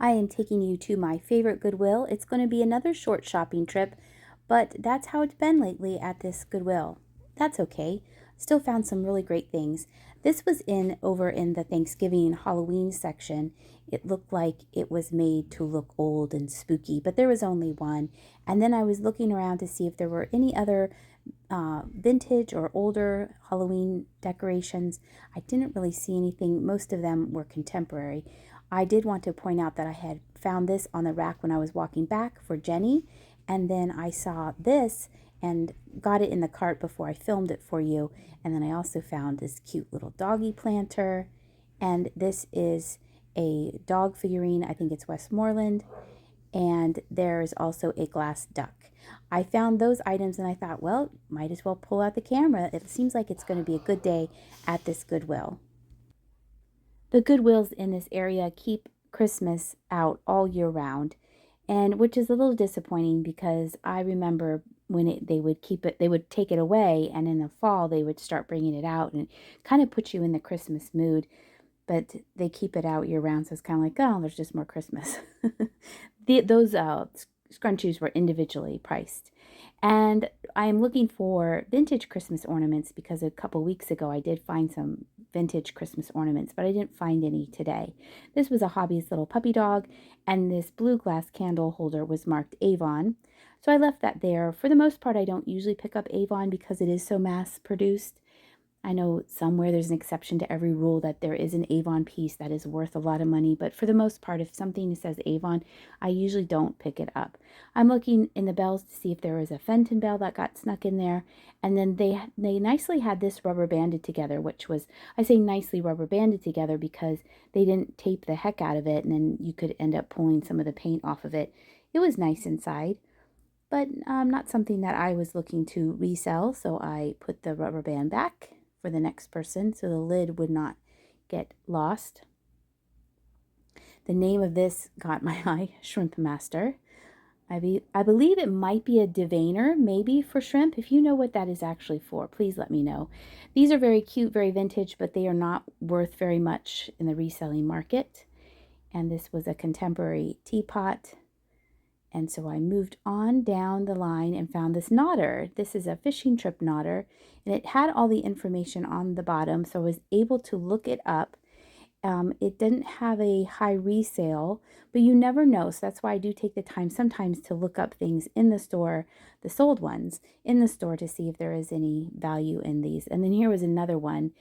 I am taking you to my favorite Goodwill. It's going to be another short shopping trip, but that's how it's been lately at this Goodwill. That's okay. Still found some really great things. This was over in the Thanksgiving and Halloween section. It looked like it was made to look old and spooky, but there was only one. And then I was looking around to see if there were any other vintage or older Halloween decorations. I didn't really see anything. Most of them were contemporary. I did want to point out that I had found this on the rack when I was walking back for Jenny, and then I saw this and got it in the cart before I filmed it for you. And then I also found this cute little doggy planter, and this is a dog figurine. I think it's Westmoreland, and there's also a glass duck. I found those items and I thought, well, might as well pull out the camera. It seems like it's going to be a good day at this Goodwill. The Goodwills in this area keep Christmas out all year round, and which is a little disappointing because I remember when they would they would take it away, and in the fall they would start bringing it out, and it kind of puts you in the Christmas mood. But they keep it out year round, so it's kind of like, oh, there's just more Christmas. Those scrunchies were individually priced. And I'm looking for vintage Christmas ornaments because a couple weeks ago I did find some vintage Christmas ornaments, but I didn't find any today. This was a hobbyist little puppy dog, and this blue glass candle holder was marked Avon. So I left that there. For the most part, I don't usually pick up Avon because it is so mass produced. I know somewhere there's an exception to every rule that there is an Avon piece that is worth a lot of money, but for the most part, if something says Avon, I usually don't pick it up. I'm looking in the bells to see if there was a Fenton bell that got snuck in there, and then they nicely had this rubber banded together, which was, I say nicely rubber banded together because they didn't tape the heck out of it, and then you could end up pulling some of the paint off of it. It was nice inside, but not something that I was looking to resell, so I put the rubber band back for the next person so the lid would not get lost. The name of this got my eye, Shrimp Master. I believe it might be a divaner, maybe for shrimp. If you know what that is actually for, please let me know. These are very cute, very vintage, but they are not worth very much in the reselling market. And this was a contemporary teapot. And so I moved on down the line and found this knotter. This is a fishing trip knotter, and it had all the information on the bottom, so I was able to look it up. It didn't have a high resale, but you never know, so that's why I do take the time sometimes to look up things in the store, the sold ones, in the store to see if there is any value in these. And then here was another one,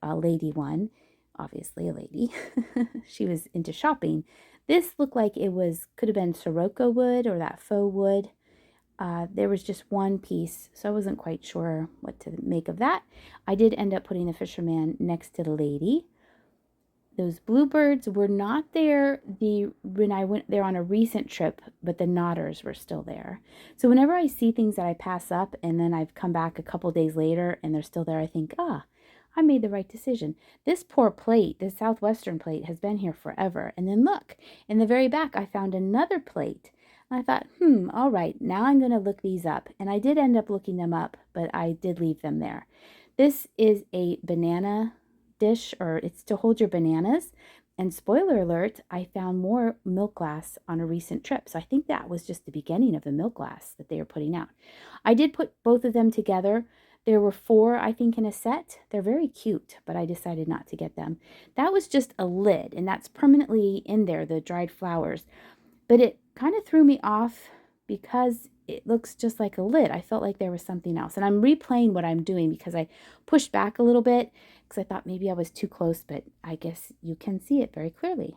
a lady one, obviously a lady. She was into shopping. This looked like it could have been Sirocco wood or that faux wood. There was just one piece, so I wasn't quite sure what to make of that. I did end up putting the fisherman next to the lady. Those bluebirds were not there when I went there on a recent trip, but the knotters were still there. So whenever I see things that I pass up and then I've come back a couple days later and they're still there, I think, I made the right decision. This poor plate, this Southwestern plate, has been here forever. And then look, in the very back, I found another plate. And I thought, all right, now I'm going to look these up. And I did end up looking them up, but I did leave them there. This is a banana dish, or it's to hold your bananas. And spoiler alert, I found more milk glass on a recent trip. So I think that was just the beginning of the milk glass that they were putting out. I did put both of them together. There were 4, I think, in a set. They're very cute, but I decided not to get them. That was just a lid, and that's permanently in there, the dried flowers. But it kind of threw me off because it looks just like a lid. I felt like there was something else. And I'm replaying what I'm doing because I pushed back a little bit because I thought maybe I was too close, but I guess you can see it very clearly.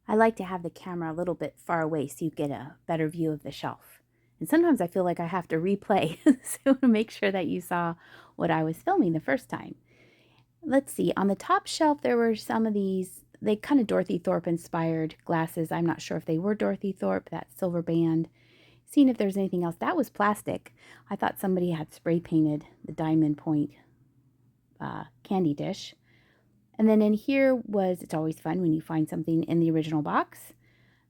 I like to have the camera a little bit far away so you get a better view of the shelf. And sometimes I feel like I have to replay so to make sure that you saw what I was filming the first time. Let's see, on the top shelf there were some of these, they kind of Dorothy Thorpe inspired glasses. I'm not sure if they were Dorothy Thorpe, that silver band. Seeing if there's anything else. That was plastic. I thought somebody had spray painted the Diamond Point candy dish. And then in here was, it's always fun when you find something in the original box,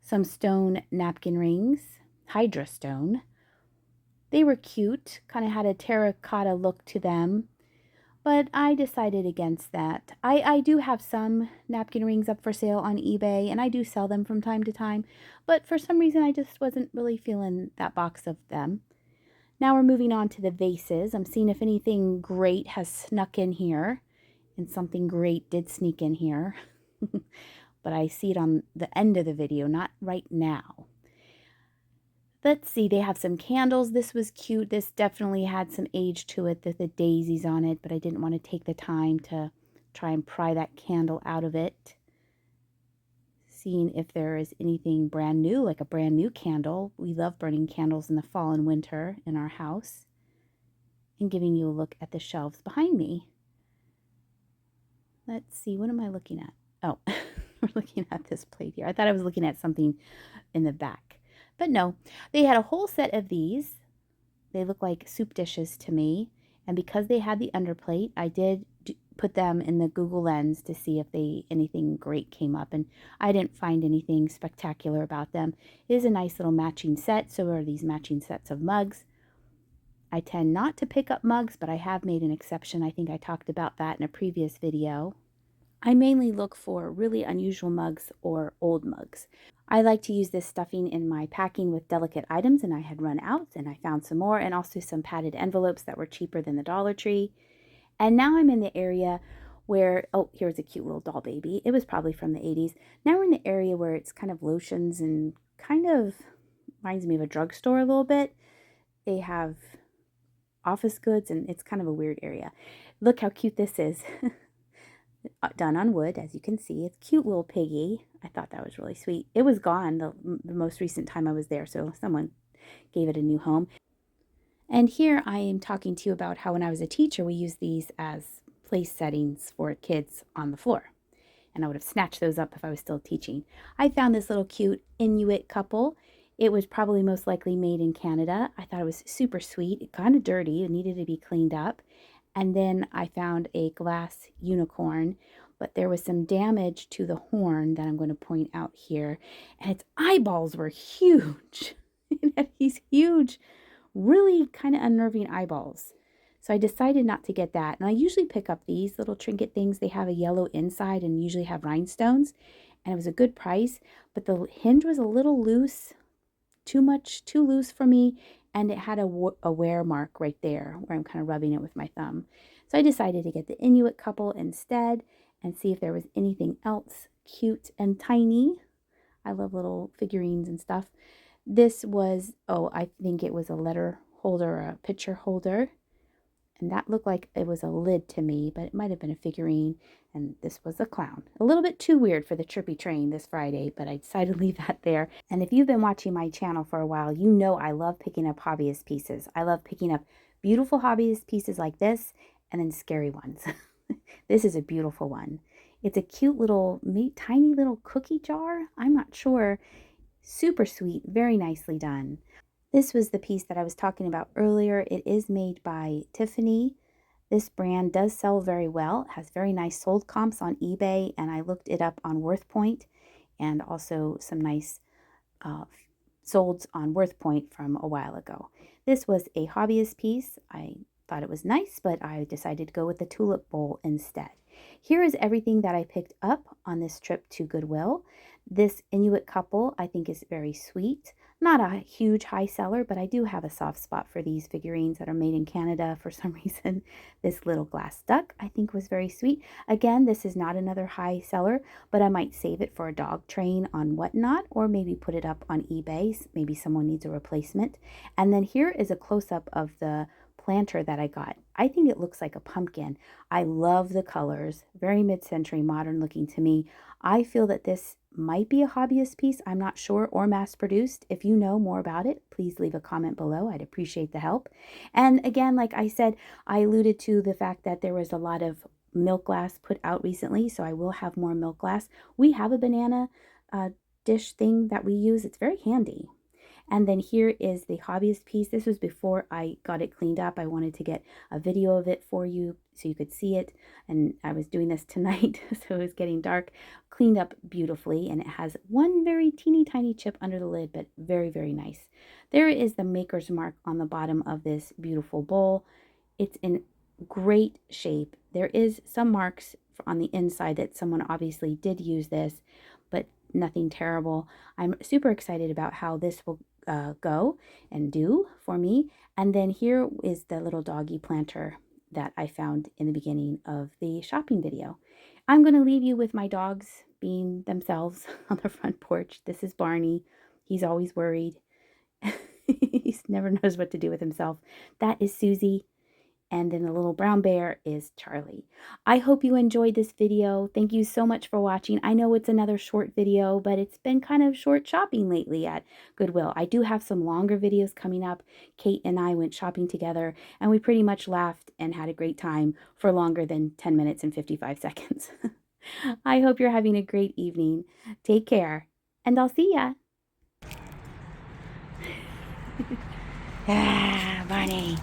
some stone napkin rings. Hydra stone. They were cute, kind of had a terracotta look to them, but I decided against that. I do have some napkin rings up for sale on eBay, and I do sell them from time to time, but for some reason I just wasn't really feeling that box of them. Now we're moving on to the vases. I'm seeing if anything great has snuck in here, and something great did sneak in here, but I see it on the end of the video, not right now. Let's see, they have some candles. This was cute. This definitely had some age to it, the daisies on it, but I didn't want to take the time to try and pry that candle out of it. Seeing if there is anything brand new, like a brand new candle. We love burning candles in the fall and winter in our house. And giving you a look at the shelves behind me. Let's see, what am I looking at? Oh, we're looking at this plate here. I thought I was looking at something in the back. But no, they had a whole set of these. They look like soup dishes to me. And because they had the underplate, I did put them in the Google Lens to see if anything great came up. And I didn't find anything spectacular about them. It is a nice little matching set. So are these matching sets of mugs. I tend not to pick up mugs, but I have made an exception. I think I talked about that in a previous video. I mainly look for really unusual mugs or old mugs. I like to use this stuffing in my packing with delicate items, and I had run out, and I found some more, and also some padded envelopes that were cheaper than the Dollar Tree. And now I'm in the area where, oh, here's a cute little doll baby. It was probably from the 80s. Now we're in the area where it's kind of lotions and kind of reminds me of a drugstore a little bit. They have office goods, and it's kind of a weird area. Look how cute this is. Done on wood, as you can see. It's a cute little piggy. I thought that was really sweet. It was gone the most recent time I was there, so someone gave it a new home. And here I am talking to you about how when I was a teacher, we used these as place settings for kids on the floor. And I would have snatched those up if I was still teaching. I found this little cute Inuit couple. It was probably most likely made in Canada. I thought it was super sweet, kind of dirty. It needed to be cleaned up. And then I found a glass unicorn, but there was some damage to the horn that I'm going to point out here. And its eyeballs were huge. It had these huge, really kind of unnerving eyeballs. So I decided not to get that. And I usually pick up these little trinket things. They have a yellow inside and usually have rhinestones. And it was a good price, but the hinge was a little loose, too loose for me. And it had a wear mark right there where I'm kind of rubbing it with my thumb. So I decided to get the Inuit couple instead and see if there was anything else cute and tiny. I love little figurines and stuff. This was, oh, I think it was a letter holder or a picture holder. And that looked like it was a lid to me, but it might have been a figurine. And this was a clown. A little bit too weird for the trippy train this Friday, but I decided to leave that there. And if you've been watching my channel for a while, you know I love picking up hobbyist pieces. I love picking up beautiful hobbyist pieces like this and then scary ones. This is a beautiful one. It's a cute little, tiny little cookie jar. I'm not sure. Super sweet, very nicely done. This was the piece that I was talking about earlier. It is made by Tiffany. This brand does sell very well. It has very nice sold comps on eBay, and I looked it up on WorthPoint, and also some nice solds on WorthPoint from a while ago. This was a hobbyist piece. I thought it was nice, but I decided to go with the tulip bowl instead. Here is everything that I picked up on this trip to Goodwill. This Inuit couple I think is very sweet. Not a huge high seller, but I do have a soft spot for these figurines that are made in Canada for some reason. This little glass duck I think was very sweet. Again, this is not another high seller, but I might save it for a dog train on Whatnot, or maybe put it up on eBay. Maybe someone needs a replacement. And then here is a close-up of the planter that I got. I think it looks like a pumpkin. I love the colors. Very mid-century modern looking to me. I feel that this might be a hobbyist piece. I'm not sure, or mass-produced. If you know more about it, please leave a comment below. I'd appreciate the help. And again, like I said, I alluded to the fact that there was a lot of milk glass put out recently, so I will have more milk glass. We have a banana dish thing that we use. It's very handy. And then here is the hobbyist piece. This was before I got it cleaned up. I wanted to get a video of it for you so you could see it. And I was doing this tonight, so it was getting dark. Cleaned up beautifully, and it has one very teeny tiny chip under the lid, but very, very nice. There is the maker's mark on the bottom of this beautiful bowl. It's in great shape. There is some marks on the inside that someone obviously did use this, but nothing terrible. I'm super excited about how this will go and do for me. And then here is the little doggy planter that I found in the beginning of the shopping video. I'm going to leave you with my dogs being themselves on the front porch. This is Barney. He's always worried. He never knows what to do with himself. That is Susie. And then the little brown bear is Charlie. I hope you enjoyed this video. Thank you so much for watching. I know it's another short video, but it's been kind of short shopping lately at Goodwill. I do have some longer videos coming up. Kate and I went shopping together, and we pretty much laughed and had a great time for longer than 10 minutes and 55 seconds. I hope you're having a great evening. Take care, and I'll see ya. Barney.